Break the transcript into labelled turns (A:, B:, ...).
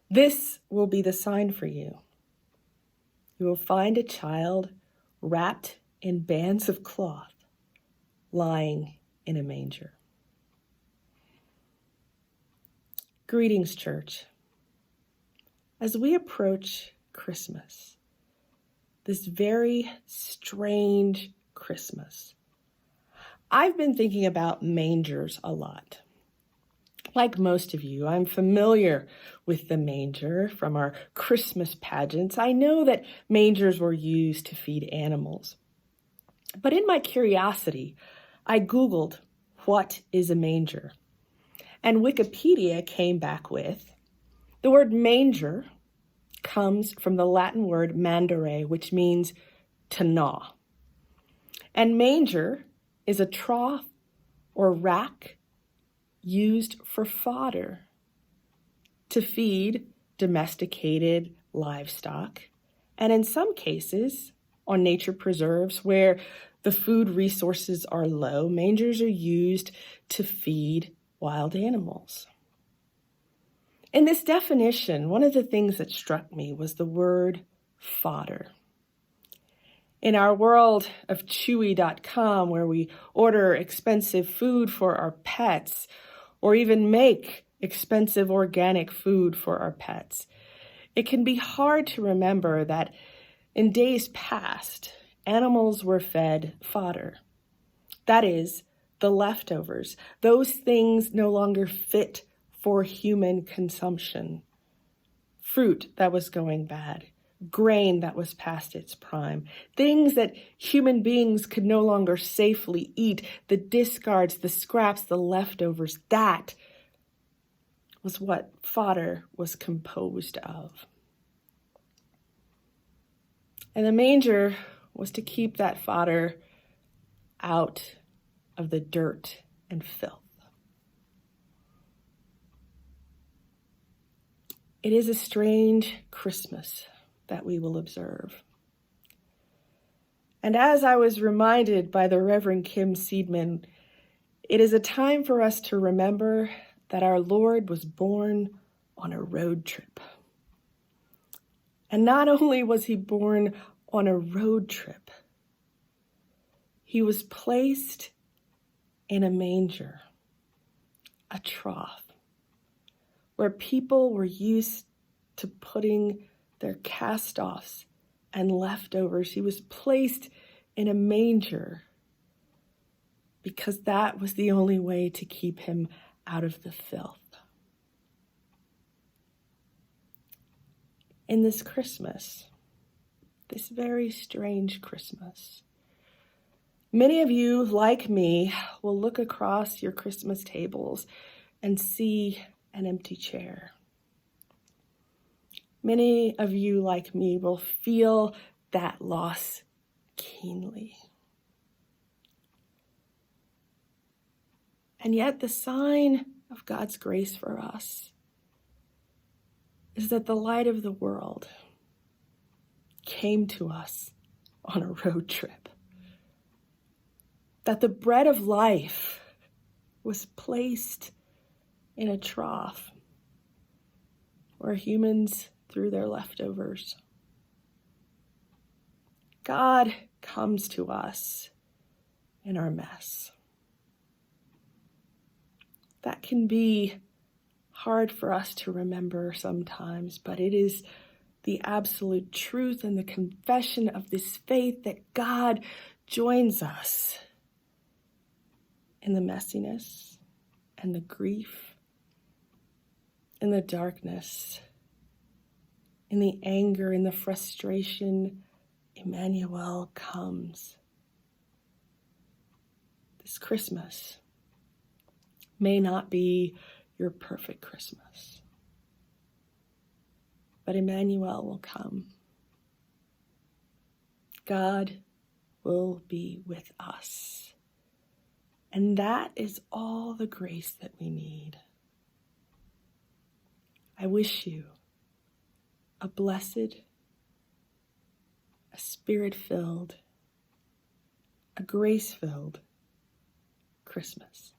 A: This will be the sign for you. You will find a child wrapped in bands of cloth, lying in a manger. Greetings, church. As we approach Christmas, this very strange Christmas, I've been thinking about mangers a lot. Like most of you, I'm familiar with the manger from our Christmas pageants. I know that mangers were used to feed animals. But in my curiosity, I Googled, what is a manger? And Wikipedia came back with, the word manger comes from the Latin word mandere, which means to gnaw. And manger is a trough or rack used for fodder to feed domesticated livestock, and in some cases, on nature preserves where the food resources are low, mangers are used to feed wild animals. In this definition, one of the things that struck me was the word fodder. In our world of Chewy.com, where we order expensive food for our pets, or even make expensive organic food for our pets, it can be hard to remember that in days past, animals were fed fodder. That is, the leftovers, those things no longer fit for human consumption. Fruit that was going bad, grain that was past its prime, things that human beings could no longer safely eat, the discards, the scraps, the leftovers, that was what fodder was composed of. And the manger was to keep that fodder out of the dirt and filth. It is a strange Christmas that we will observe. And as I was reminded by the Reverend Kim Seidman, it is a time for us to remember that our Lord was born on a road trip. And not only was he born on a road trip, he was placed in a manger, a trough, where people were used to putting their cast-offs and leftovers. He was placed in a manger because that was the only way to keep him out of the filth. In this Christmas, this very strange Christmas, many of you, like me, will look across your Christmas tables and see an empty chair. Many of you, like me, will feel that loss keenly. And yet the sign of God's grace for us is that the light of the world came to us on a road trip. That the bread of life was placed in a trough where humans threw their leftovers. God comes to us in our mess. That can be hard for us to remember sometimes, but it is the absolute truth and the confession of this faith that God joins us in the messiness and the grief, in the darkness, in the anger, in the frustration. Emmanuel comes. This Christmas may not be your perfect Christmas, but Emmanuel will come. God will be with us. And that is all the grace that we need. I wish you a blessed, a spirit-filled, a grace-filled Christmas.